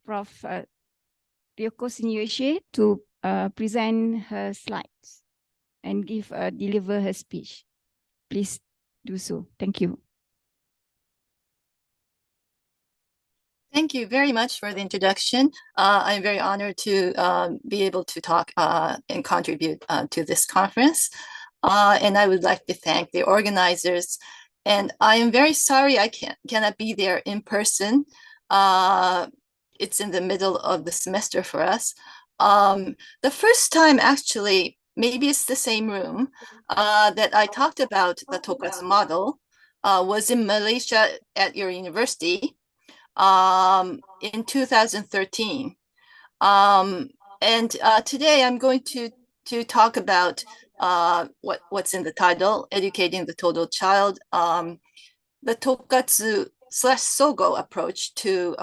Prof. Ryoko Senior to present her slides and deliver her speech. Please do so. Thank you. Thank you very much for the introduction. I'm very honored to be able to talk and contribute to this conference. And I would like to thank the organizers. And I am very sorry I cannot be there in person. It's in the middle of the semester for us. The first time, actually, maybe it's the same room, that I talked about the Tokatsu model was in Malaysia at your university in 2013. And today I'm going to talk about what's in the title, Educating the Total Child, the Tokatsu / Sogo approach to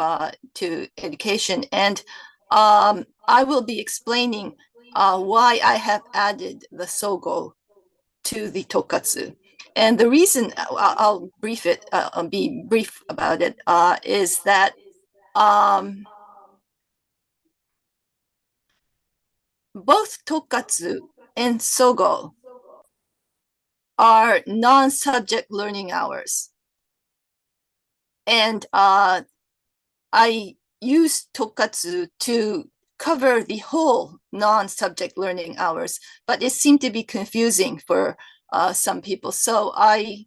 education. And I will be explaining why I have added the Sogo to the Tokatsu. And the reason I'll be brief about it, is that both Tokatsu and Sogo are non-subject learning hours. And I use Tokatsu to cover the whole non-subject learning hours, but it seemed to be confusing for some people. So I'll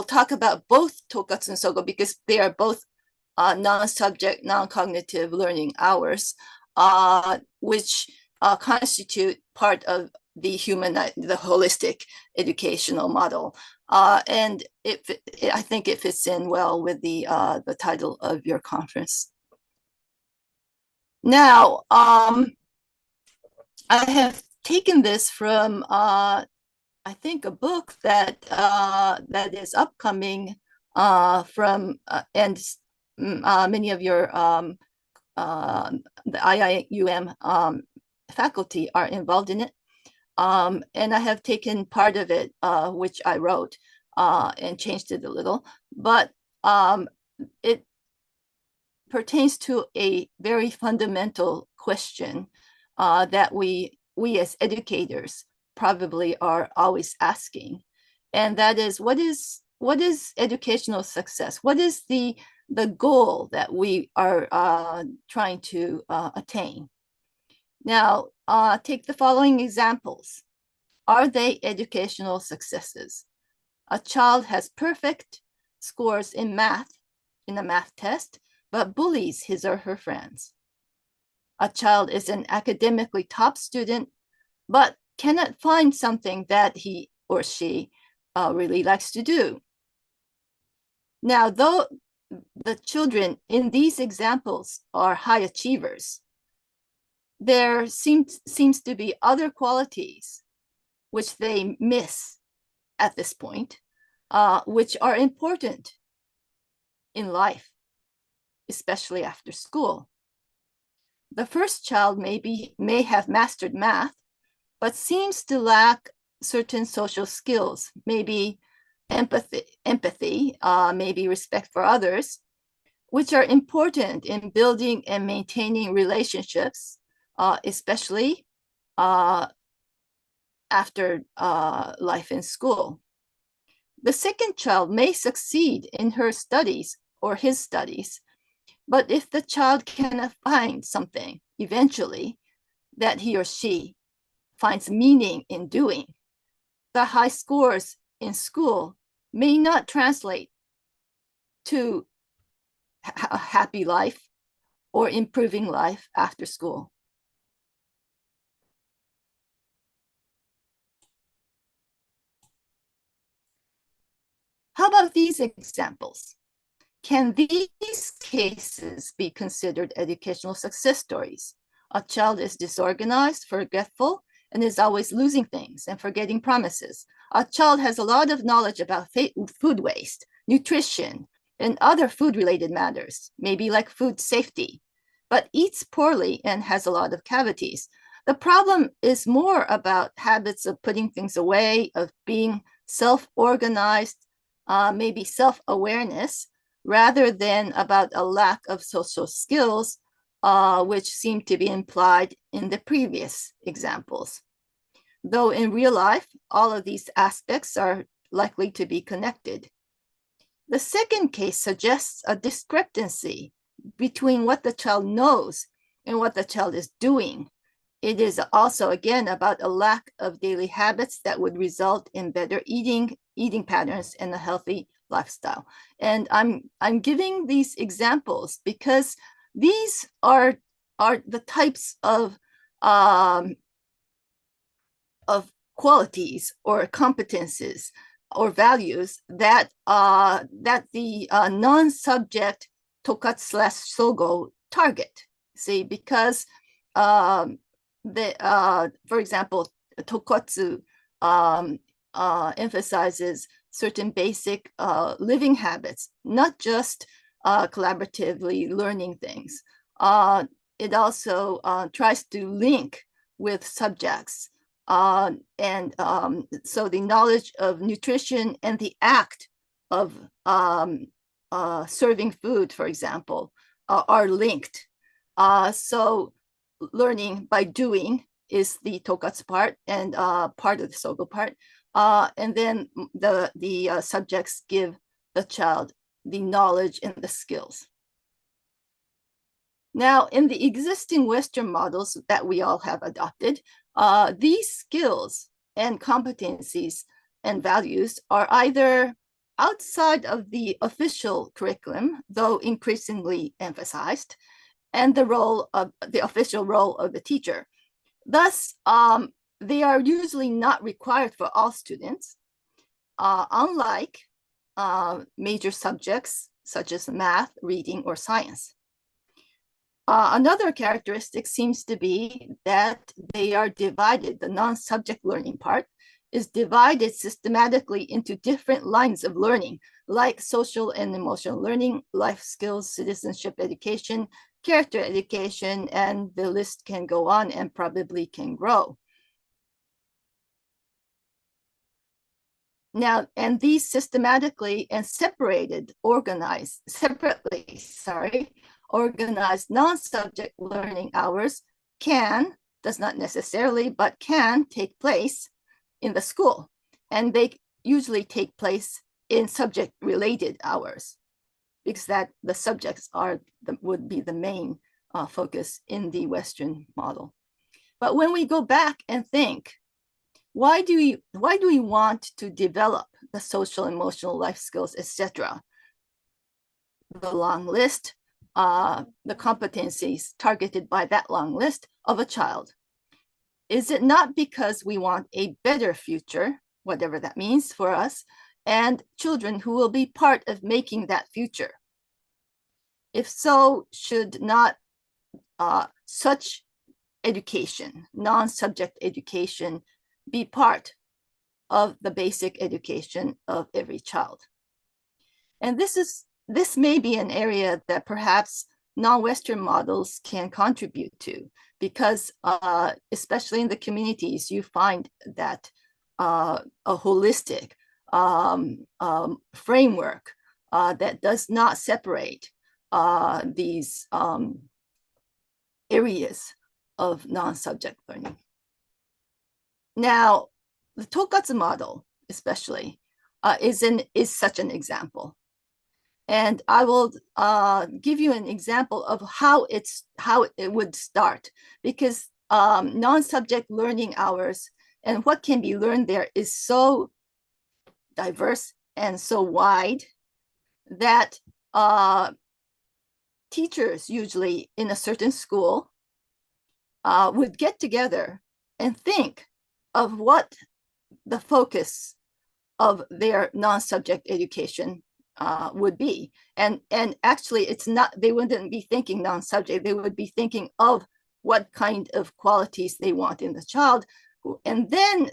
talk about both Tokatsu and Sogo because they are both non-subject, non-cognitive learning hours, which constitute part of the holistic educational model. And I think it fits in well with the title of your conference. Now, I have taken this from I think a book that is upcoming from and many of your the IIUM faculty are involved in it. And I have taken part of it, which I wrote, and changed it a little, but it pertains to a very fundamental question that we as educators probably are always asking, and that is, what is educational success? What is the goal that we are trying to attain? Now, take the following examples. Are they educational successes? A child has perfect scores in math, in a math test, but bullies his or her friends. A child is an academically top student, but cannot find something that he or she really likes to do. Now, though the children in these examples are high achievers, there seems to be other qualities which they miss at this point, which are important in life, especially after school. The first child may have mastered math, but seems to lack certain social skills, maybe empathy, maybe respect for others, which are important in building and maintaining relationships, especially after life in school. The second child may succeed in her studies or his studies, but if the child cannot find something eventually that he or she finds meaning in doing, the high scores in school may not translate to a happy life or improving life after school. How about these examples? Can these cases be considered educational success stories? A child is disorganized, forgetful, and is always losing things and forgetting promises. A child has a lot of knowledge about food waste, nutrition, and other food-related matters, maybe like food safety, but eats poorly and has a lot of cavities. The problem is more about habits of putting things away, of being self-organized, maybe self-awareness, rather than about a lack of social skills, which seem to be implied in the previous examples. Though in real life, all of these aspects are likely to be connected. The second case suggests a discrepancy between what the child knows and what the child is doing. It is also, again, about a lack of daily habits that would result in better eating patterns and a healthy lifestyle. And I'm giving these examples because these are the types of qualities or competences or values that the non-subject tokatsu/sogo target. See, because for example, tokatsu emphasizes certain basic living habits, not just collaboratively learning things. It also tries to link with subjects. So the knowledge of nutrition and the act of serving food, for example, are linked. So learning by doing is the tokatsu part and part of the sogo part. And then the subjects give the child the knowledge and the skills. Now, in the existing Western models that we all have adopted, these skills and competencies and values are either outside of the official curriculum, though increasingly emphasized, and the official role of the teacher. Thus, they are usually not required for all students, unlike major subjects such as math, reading, or science. Another characteristic seems to be that they are divided. The non-subject learning part is divided systematically into different lines of learning, like social and emotional learning, life skills, citizenship education, character education, and the list can go on and probably can grow. Now, and these systematically and organized non-subject learning hours does not necessarily, but can take place in the school. And they usually take place in subject-related hours because the subjects would be the main focus in the Western model. But when we go back and think, why do we want to develop the social, emotional, life skills, etc.? The long list, the competencies targeted by that long list of a child. Is it not because we want a better future, whatever that means for us, and children who will be part of making that future? If so, should not such education, non-subject education, be part of the basic education of every child? And this may be an area that perhaps non-Western models can contribute to, because especially in the communities, you find that a holistic framework that does not separate these areas of non-subject learning. Now, the Tokatsu model, especially, is such an example. And I will give you an example of how it would start, because non-subject learning hours and what can be learned there is so diverse and so wide that teachers usually in a certain school would get together and think of what the focus of their non-subject education would be. And actually it's not, they wouldn't be thinking non-subject, they would be thinking of what kind of qualities they want in the child, and then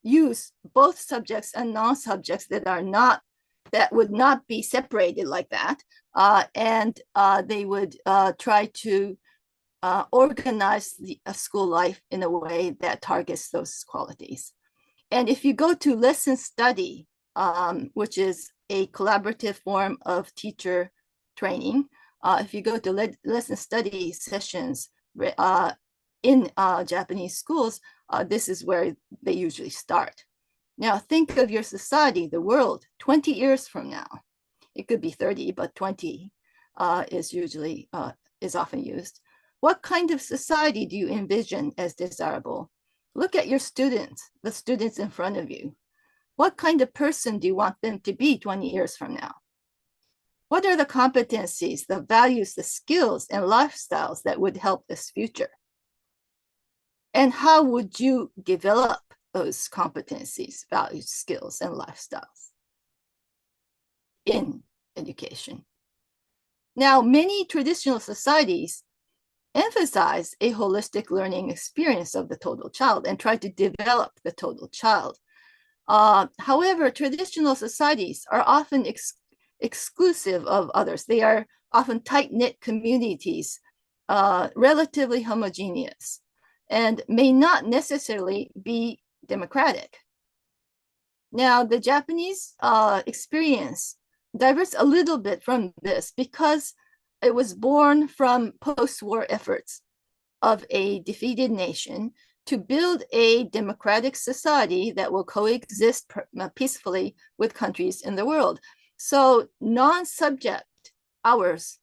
use both subjects and non-subjects that would not be separated like that. And they would try to organize the school life in a way that targets those qualities. And if you go to lesson study, which is a collaborative form of teacher training. If you go to lesson study sessions in Japanese schools, this is where they usually start. Now, think of your society, the world, 20 years from now. It could be 30, but 20 is often used. What kind of society do you envision as desirable? Look at your students, the students in front of you. What kind of person do you want them to be 20 years from now? What are the competencies, the values, the skills, and lifestyles that would help this future? And how would you develop those competencies, values, skills, and lifestyles in education? Now, many traditional societies emphasize a holistic learning experience of the total child and try to develop the total child. However, traditional societies are often exclusive of others. They are often tight-knit communities, relatively homogeneous, and may not necessarily be democratic. Now, the Japanese experience diverges a little bit from this because it was born from post-war efforts of a defeated nation to build a democratic society that will coexist peacefully with countries in the world. So non-subject hours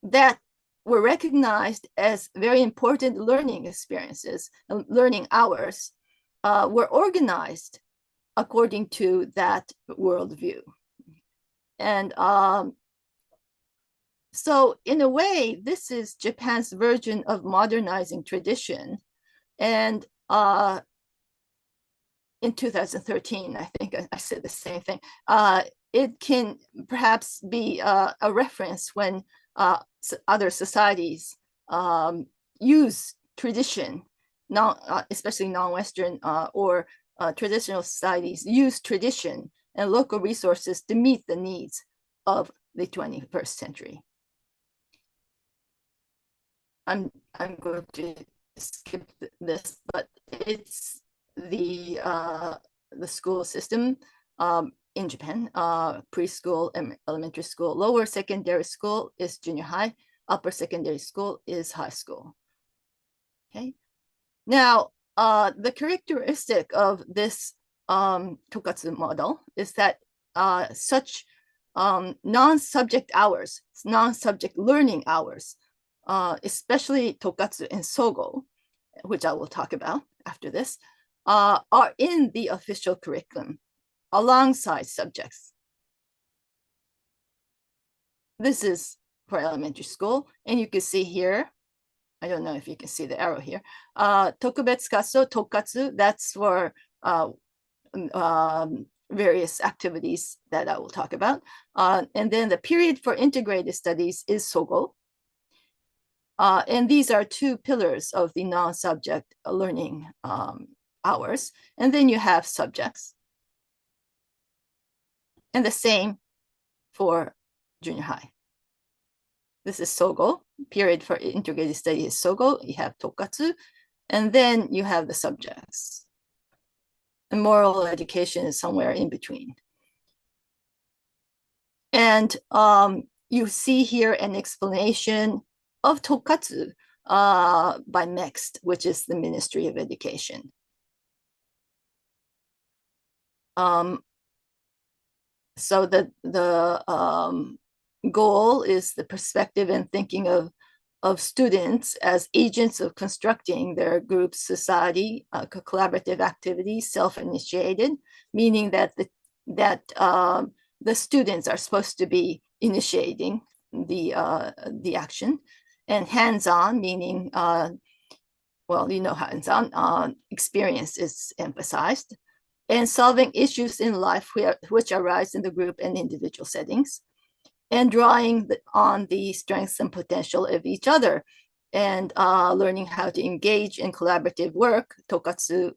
that were recognized as very important learning experiences, learning hours, were organized according to that worldview. And so in a way, this is Japan's version of modernizing tradition. And in 2013, I think I said the same thing. It can perhaps be a reference when other societies use tradition, especially non-Western or traditional societies use tradition and local resources to meet the needs of the 21st century. I'm going to skip this, but it's the school system in Japan. Preschool, elementary school, lower secondary school is junior high, upper secondary school is high school. Okay. Now, the characteristic of this Tokatsu model is that such non-subject hours, non-subject learning hours, especially Tokatsu and Sogo, which I will talk about after this, are in the official curriculum alongside subjects. This is for elementary school, and you can see here, I don't know if you can see the arrow here, Tokubetsu Kaso, Tokatsu, that's for various activities that I will talk about. And then the period for integrated studies is Sogo. And these are two pillars of the non-subject learning hours. And then you have subjects. And the same for junior high. This is Sogo. Period for integrated study is Sogo. You have Tokatsu. And then you have the subjects. And moral education is somewhere in between. And you see here an explanation of Tokatsu by MEXT, which is the Ministry of Education. So the goal is the perspective and thinking of students as agents of constructing their group society, collaborative activities, self-initiated, meaning that the students are supposed to be initiating the action, and hands-on, meaning, well, you know, hands-on experience is emphasized, and solving issues in life which arise in the group and individual settings, and drawing on the strengths and potential of each other, and learning how to engage in collaborative work. Tokatsu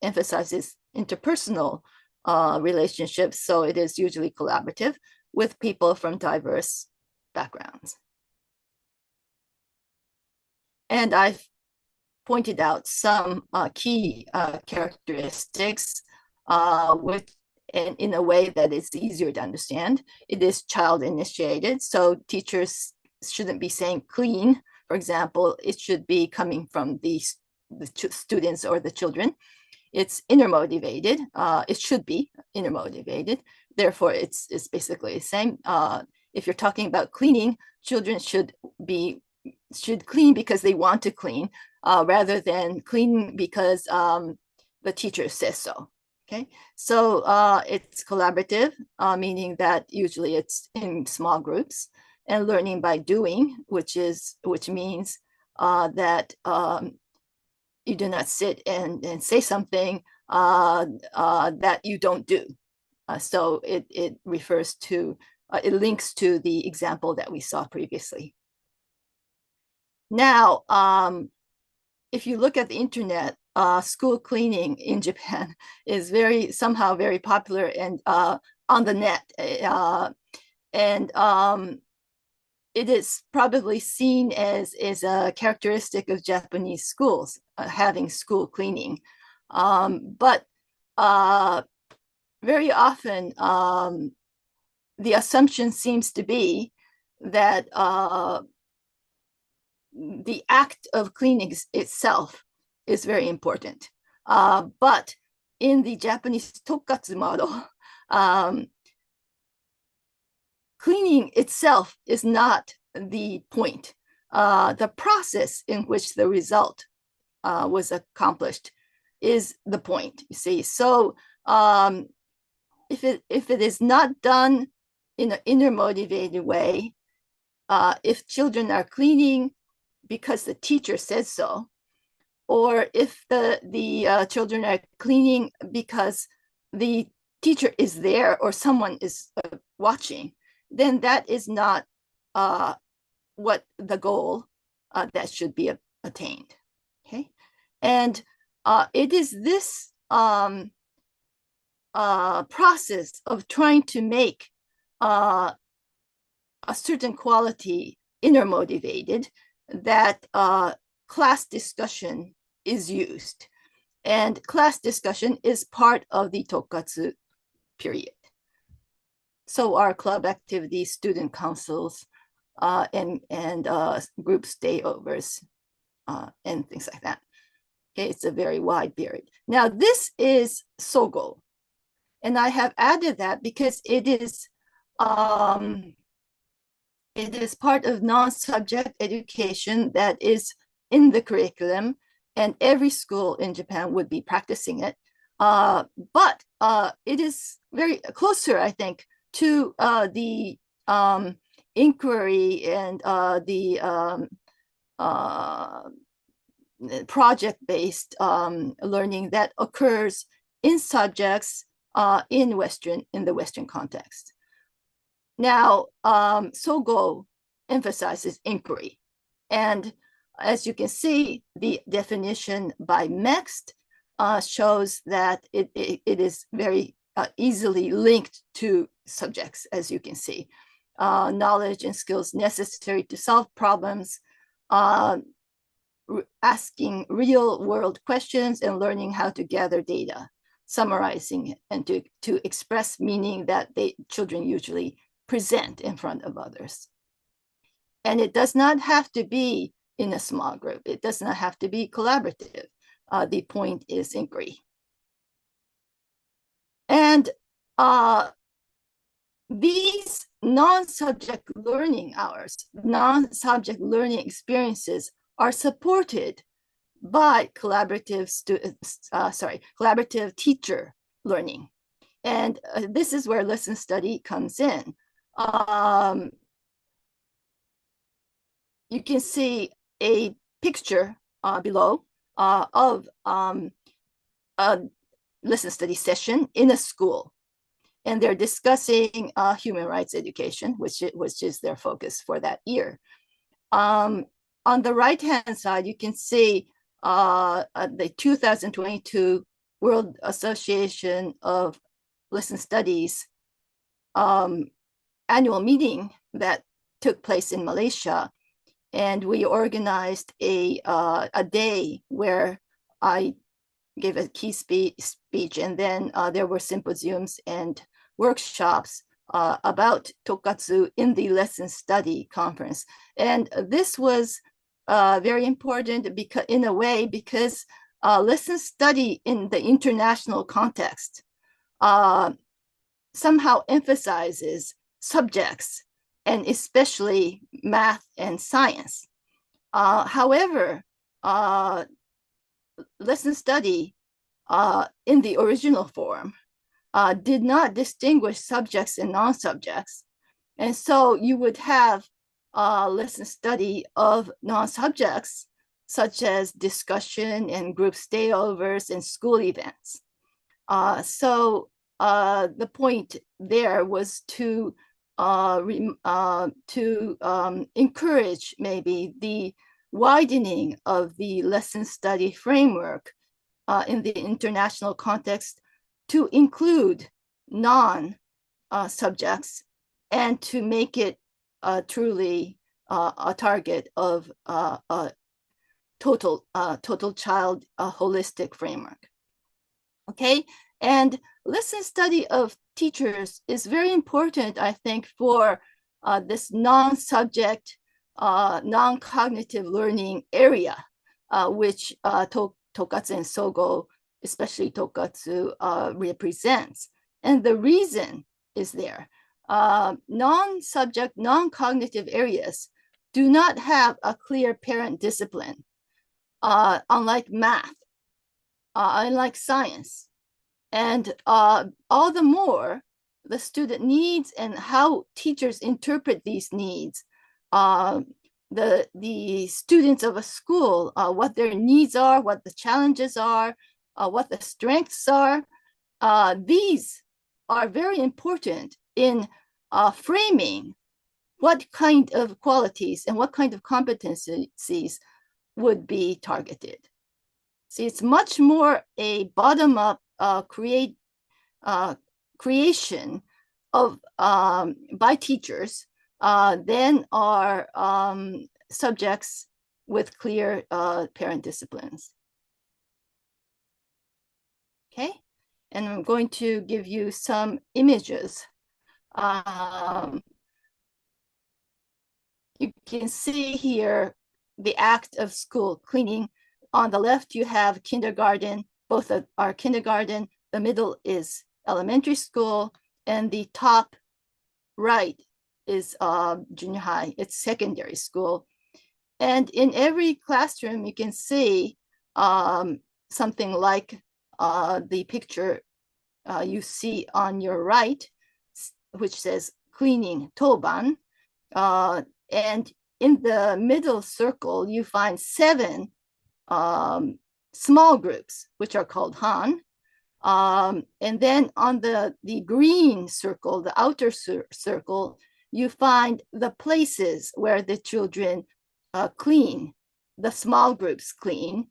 emphasizes interpersonal relationships, so it is usually collaborative with people from diverse backgrounds. And I've pointed out some key characteristics and in a way that is easier to understand. It is child initiated, so teachers shouldn't be saying clean, for example. It should be coming from the students or the children. It's inner motivated. It should be inner motivated. Therefore, it's basically the same. If you're talking about cleaning, children should clean because they want to clean, rather than clean because the teacher says so. Okay, so it's collaborative, meaning that usually it's in small groups, and learning by doing, which means that you do not sit and say something that you don't do. So it refers to, it links to the example that we saw previously. Now, if you look at the internet, school cleaning in Japan is somehow very popular and on the net. And it is probably seen as a characteristic of Japanese schools, having school cleaning. But very often, the assumption seems to be that the act of cleaning itself is very important. But in the Japanese tokkatsu model, cleaning itself is not the point. The process in which the result was accomplished is the point, you see. So if it is not done in an inner motivated way, if children are cleaning because the teacher says so, or if the children are cleaning because the teacher is there or someone is watching, then that is not what the goal that should be attained. Okay, and it is this process of trying to make a certain quality inner motivated that class discussion is used. And class discussion is part of the tokkatsu period. So are club activities, student councils, and group stayovers, and things like that. Okay, it's a very wide period. Now this is sogo, and I have added that because it is part of non-subject education that is in the curriculum, and every school in Japan would be practicing it. But it is very closer, I think, to the inquiry and the project-based learning that occurs in subjects in the Western context. Now, Sogo emphasizes inquiry. And as you can see, the definition by Mext shows that it is very easily linked to subjects, as you can see. Knowledge and skills necessary to solve problems, asking real world questions and learning how to gather data, summarizing and to express meaning that children usually present in front of others. And it does not have to be in a small group. It does not have to be collaborative. The point is inquiry. And these non-subject learning hours, non-subject learning experiences are supported by collaborative teacher learning. And this is where lesson study comes in. You can see a picture below of a lesson study session in a school. And they're discussing human rights education, which is their focus for that year. On the right-hand side, you can see the 2022 World Association of Lesson Studies annual meeting that took place in Malaysia. And we organized a day where I gave a key speech, and then there were symposiums and workshops about Tokkatsu in the lesson study conference. And this was very important because, in a way, because lesson study in the international context somehow emphasizes subjects, and especially math and science. However, lesson study in the original form did not distinguish subjects and non-subjects. And so you would have lesson study of non-subjects, such as discussion and group stayovers and school events. So the point there was to encourage maybe the widening of the lesson study framework in the international context to include non-subjects and to make it truly a target of a total child holistic framework. Okay, and lesson study of teachers is very important, I think, for this non-subject, non-cognitive learning area, which Tokkatsu and Sogo, especially Tokkatsu, represents. And the reason is there. Non-subject, non-cognitive areas do not have a clear parent discipline, unlike math, unlike science. And all the more the student needs and how teachers interpret these needs, the students of a school, what their needs are, what the challenges are, what the strengths are, these are very important in framing what kind of qualities and what kind of competencies would be targeted. See, it's much more a bottom-up creation of by teachers than are subjects with clear parent disciplines. Okay, and I'm going to give you some images. You can see here the act of school cleaning. On the left, you have kindergarten. Both are kindergarten. The middle is elementary school, and the top right is junior high. It's secondary school. And in every classroom, you can see something like the picture you see on your right, which says cleaning toban. And in the middle circle, you find 7 small groups, which are called han. And then on the green circle, the outer circle, you find the places where the children clean, the small groups clean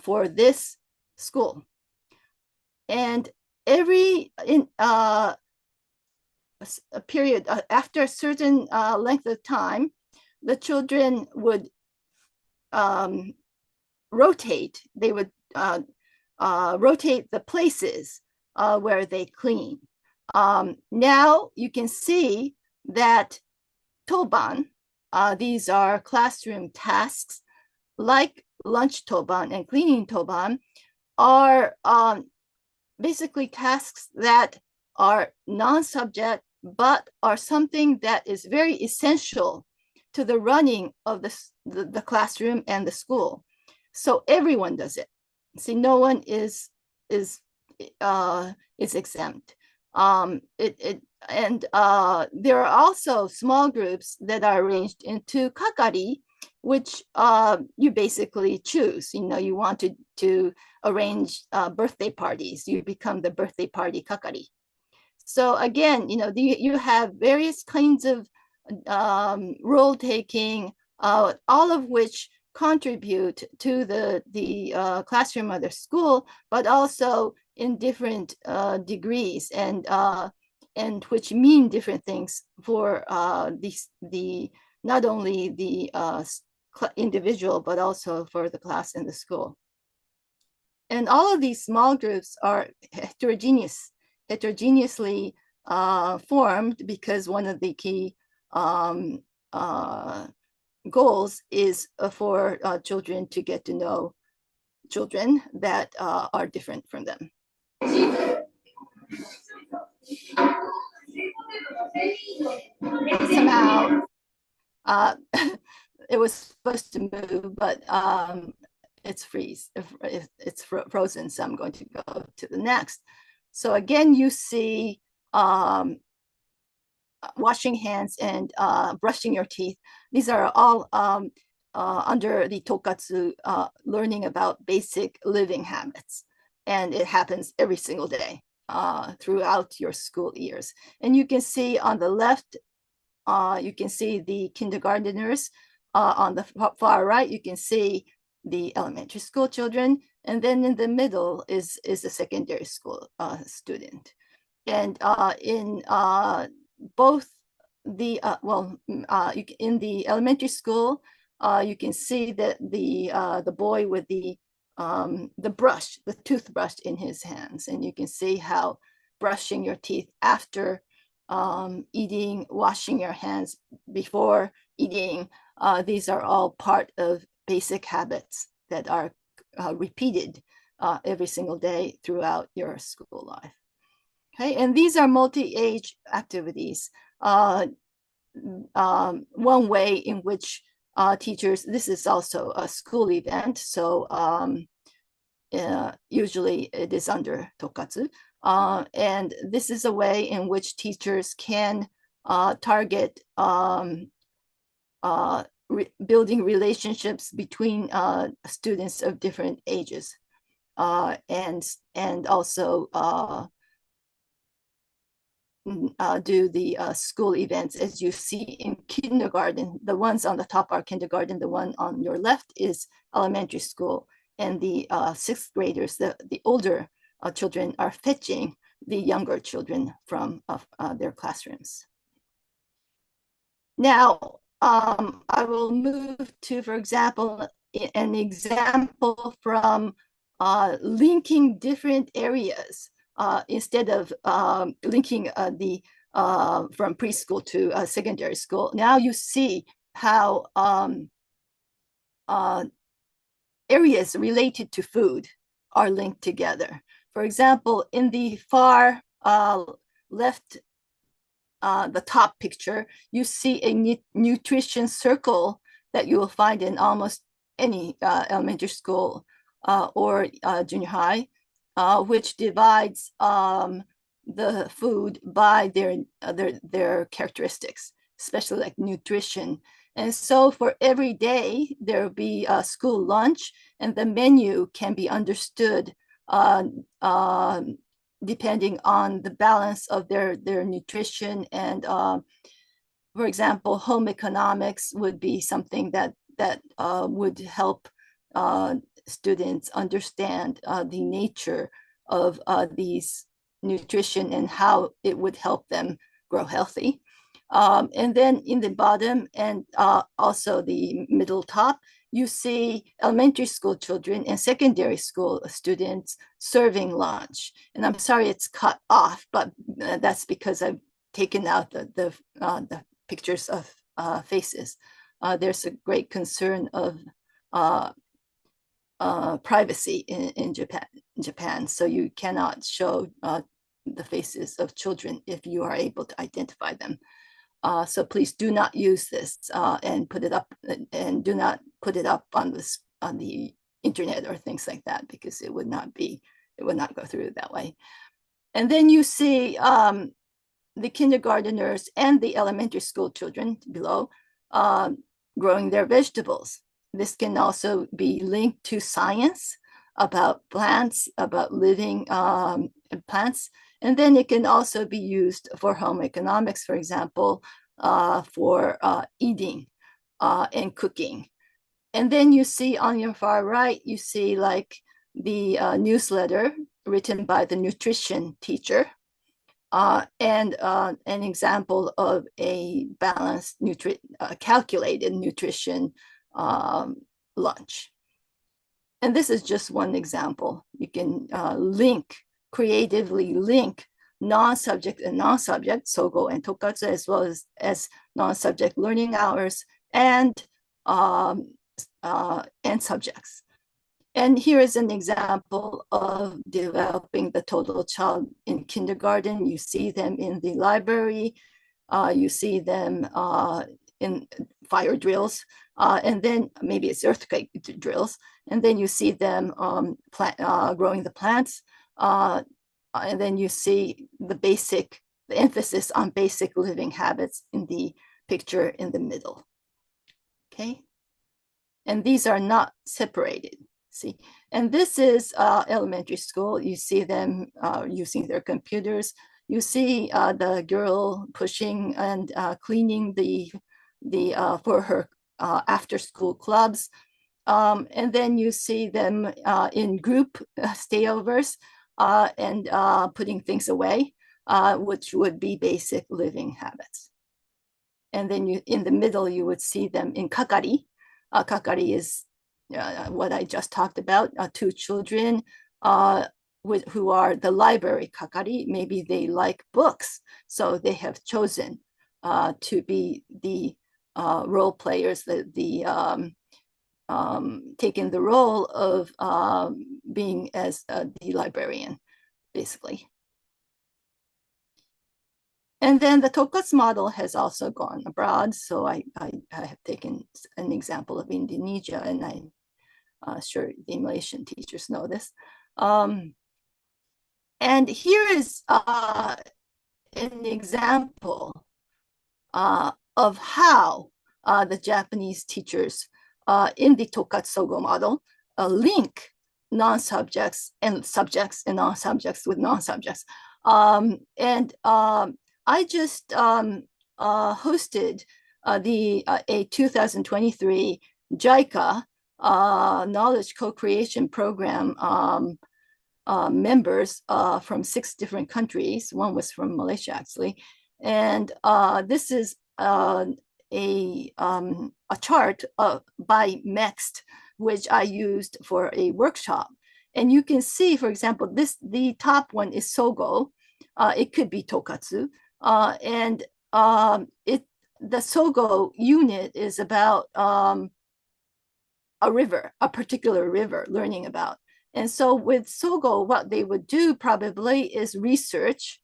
for this school. And every a period, after a certain length of time, the children would rotate. They would rotate the places where they clean. Now you can see that toban, these are classroom tasks like lunch toban and cleaning toban, are basically tasks that are non-subject, but are something that is very essential to the running of the classroom and the school. So everyone does it. See, no one is exempt. There are also small groups that are arranged into kakari, which you basically choose. You know, you want to arrange birthday parties. You become the birthday party kakari. So again, you know, you have various kinds of role taking, all of which contribute to the classroom or the school, but also in different degrees and which mean different things for the not only the individual, but also for the class and the school. And all of these small groups are heterogeneously formed because one of the key goals is for children to get to know children that are different from them. Somehow, it was supposed to move, but it's frozen, so I'm going to go to the next. So again, you see washing hands and brushing your teeth. These are all under the Tokatsu, learning about basic living habits. And it happens every single day throughout your school years. And you can see on the left, you can see the kindergarteners. On the far right, you can see the elementary school children. And then in the middle is a secondary school student. And in both the in the elementary school, you can see that the boy with the toothbrush in his hands, and you can see how brushing your teeth after eating, washing your hands before eating, these are all part of basic habits that are repeated every single day throughout your school life. Okay, and these are multi-age activities. One way in which teachers, this is also a school event, so usually it is under Tokatsu. And this is a way in which teachers can target building relationships between students of different ages, and also do the school events. As you see in kindergarten, the ones on the top are kindergarten, the one on your left is elementary school, and the sixth graders, the older children, are fetching the younger children from their classrooms. Now, I will move to, for example, an example from linking different areas. Instead of linking from preschool to secondary school. Now you see how areas related to food are linked together. For example, in the far left, the top picture, you see a nutrition circle that you will find in almost any elementary school or junior high, which divides the food by their characteristics, especially like nutrition. And so for every day, there will be a school lunch, and the menu can be understood depending on the balance of their nutrition. And for example, home economics would be something that would help students understand the nature of these nutrition and how it would help them grow healthy. And then in the bottom and also the middle top, you see elementary school children and secondary school students serving lunch. And I'm sorry it's cut off, but that's because I've taken out the pictures of faces. There's a great concern of privacy in Japan, so you cannot show the faces of children if you are able to identify them. So please do not use this and put it up, and do not put it up on the internet or things like that, because it would not go through that way. And then you see the kindergarteners and the elementary school children below growing their vegetables. This can also be linked to science about plants, about living plants. And then it can also be used for home economics, for example, for eating and cooking. And then you see on your far right, you see like the newsletter written by the nutrition teacher, and an example of a balanced calculated nutrition lunch. And this is just one example. You can creatively link non-subject and non-subject, sogo and tokatsu, as well as non-subject learning hours and subjects. And here is an example of developing the total child in kindergarten. You see them in the library, you see them in fire drills, and then maybe it's earthquake drills, and then you see them growing the plants, and then you see the emphasis on basic living habits in the picture in the middle. Okay, and these are not separated. See, and this is elementary school. You see them using their computers. You see the girl pushing and cleaning for her after school clubs. And then you see them in group stayovers and putting things away, which would be basic living habits. And then in the middle, you would see them in kakari. Kakari is what I just talked about, 2 children who are the library kakari. Maybe they like books, so they have chosen to be the role players, taking the role of being as the librarian, basically. And then the Tokatsu model has also gone abroad. So I have taken an example of Indonesia, and I'm sure the Malaysian teachers know this. And here is an example of how the Japanese teachers in the Tokatsu Sogo model link non-subjects and subjects and non-subjects with non-subjects. I just hosted a 2023 JICA Knowledge Co-Creation Program members from 6 different countries. One was from Malaysia, actually. And this is a chart by MEXT, which I used for a workshop. And you can see, for example, the top one is Sogo. It could be Tokatsu. The Sogo unit is about a particular river, learning about. And so with Sogo, what they would do probably is research,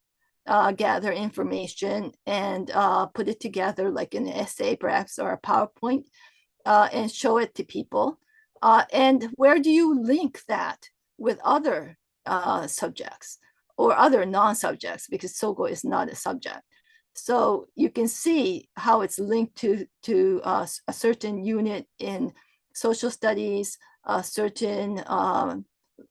gather information, and put it together like an essay, perhaps, or a PowerPoint, and show it to people. And where do you link that with other subjects or other non-subjects, because Sogo is not a subject. So you can see how it's linked to a certain unit in social studies, a certain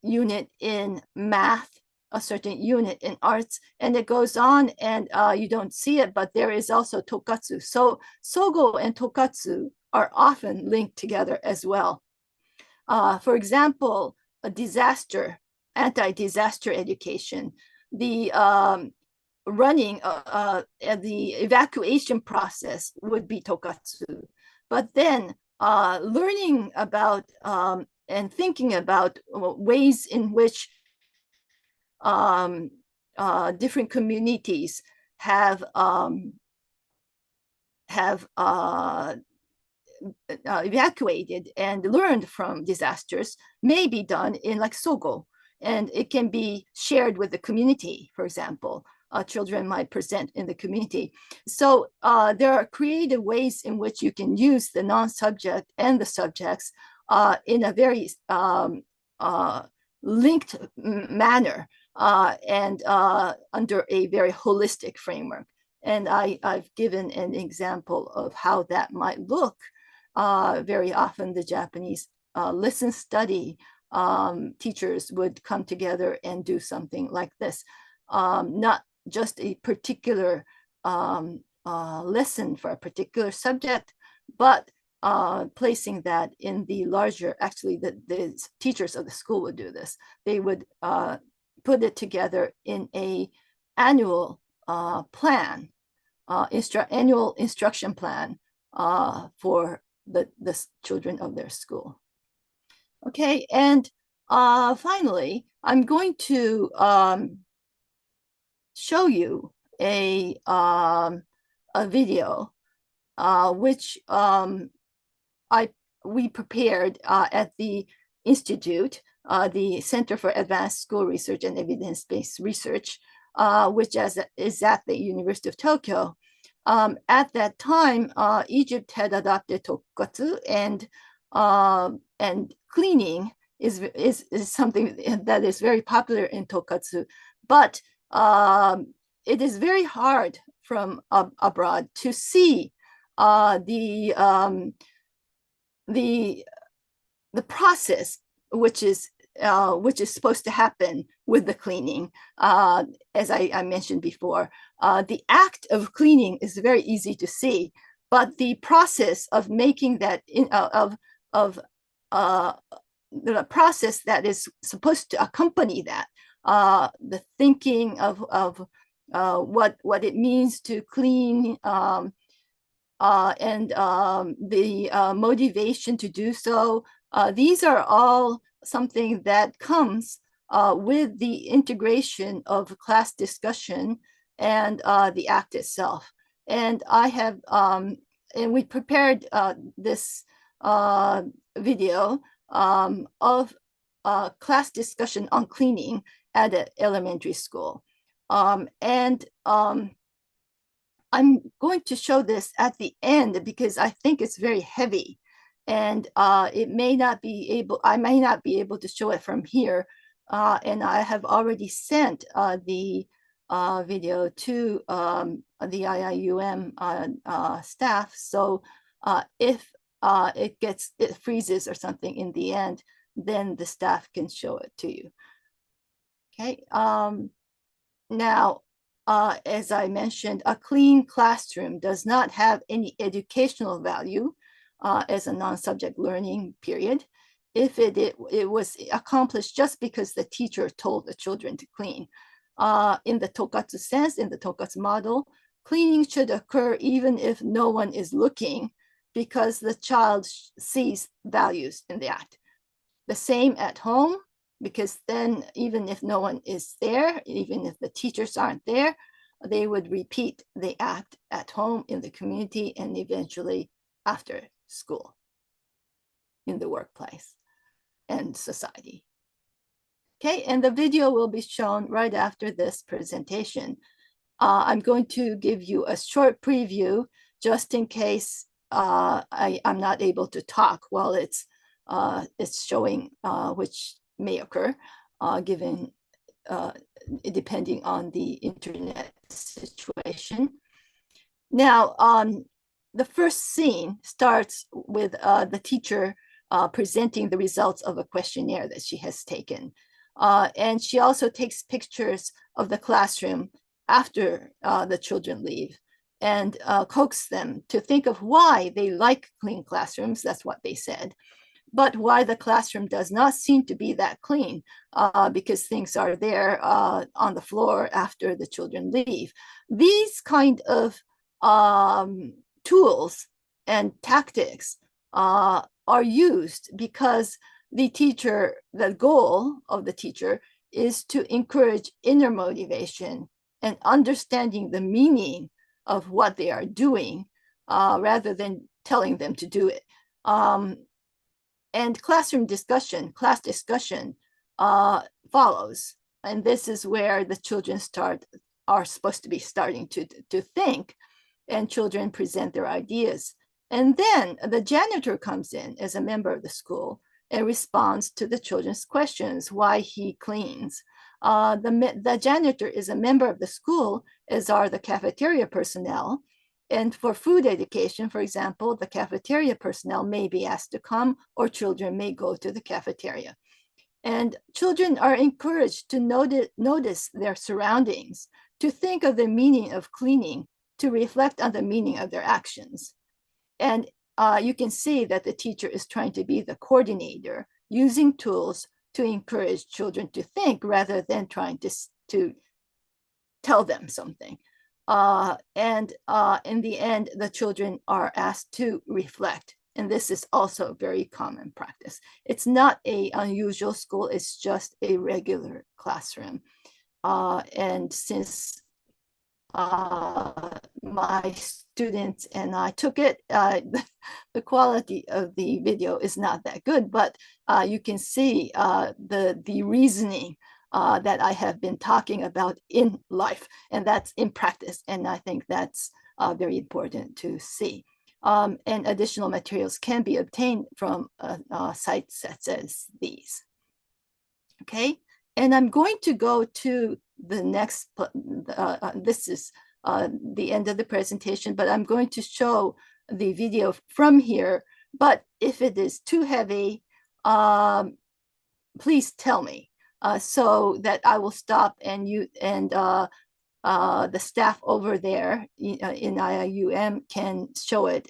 unit in math, a certain unit in arts, and it goes on, and you don't see it, but there is also Tokatsu. So Sogo and Tokatsu are often linked together as well. For example, anti-disaster education, the running the evacuation process would be Tokatsu. But then learning about and thinking about ways in which different communities have evacuated and learned from disasters may be done in like Sogo, and it can be shared with the community. For example, children might present in the community. So there are creative ways in which you can use the non-subject and the subjects in a very linked manner and under a very holistic framework. And I've given an example of how that might look. Very often the Japanese listen study teachers would come together and do something like this. Not just a particular lesson for a particular subject, but placing that in the larger, actually the teachers of the school would do this. They would put it together in a annual plan, annual instruction plan for the children of their school. Okay, and finally, I'm going to show you a video which we prepared at the Institute, the Center for Advanced School Research and Evidence-Based Research, which is at the University of Tokyo. At that time, Egypt had adopted tokkatsu, and cleaning is something that is very popular in tokkatsu, but it is very hard from abroad to see the process which is supposed to happen with the cleaning. As I mentioned before, the act of cleaning is very easy to see, but the process of making that the process that is supposed to accompany that, the thinking of what it means to clean, and the motivation to do so. These are all something that comes with the integration of class discussion and the act itself. And we prepared this video of class discussion on cleaning at an elementary school. I'm going to show this at the end because I think it's very heavy, and I may not be able to show it from here. And I have already sent the video to the IIUM staff. So if it freezes or something in the end, then the staff can show it to you. Okay. Now, as I mentioned, a clean classroom does not have any educational value as a non-subject learning period if it was accomplished just because the teacher told the children to clean. In the tokkatsu sense, in the tokkatsu model, cleaning should occur even if no one is looking, because the child sees values in the act. The same at home, because then even if no one is there, even if the teachers aren't there, they would repeat the act at home, in the community, and eventually after school, in the workplace and society. Okay, and the video will be shown right after this presentation. I'm going to give you a short preview just in case I'm not able to talk while it's showing, which may occur given depending on the internet situation. Now, the first scene starts with the teacher presenting the results of a questionnaire that she has taken. And she also takes pictures of the classroom after the children leave, and coax them to think of why they like clean classrooms. That's what they said. But why the classroom does not seem to be that clean, because things are there on the floor after the children leave. These kind of tools and tactics are used because the goal of the teacher is to encourage inner motivation and understanding the meaning of what they are doing, rather than telling them to do it. And class discussion follows. And this is where the children are supposed to be starting to think, and children present their ideas. And then the janitor comes in as a member of the school and responds to the children's questions, why he cleans. The janitor is a member of the school, as are the cafeteria personnel. And for food education, for example, the cafeteria personnel may be asked to come, or children may go to the cafeteria. And children are encouraged to notice their surroundings, to think of the meaning of cleaning, to reflect on the meaning of their actions. And you can see that the teacher is trying to be the coordinator, using tools to encourage children to think rather than trying to tell them something. And in the end, the children are asked to reflect And this is also very common practice. It's not an unusual school, it's just a regular classroom. And since my students and I took it, the quality of the video is not that good, but you can see the reasoning that I have been talking about in life, and that's in practice. And I think that's very important to see. And additional materials can be obtained from sites such as these. Okay, and I'm going to go to the next, this is the end of the presentation, but I'm going to show the video from here. But if it is too heavy, please tell me so that I will stop, and you and the staff over there in IIUM can show it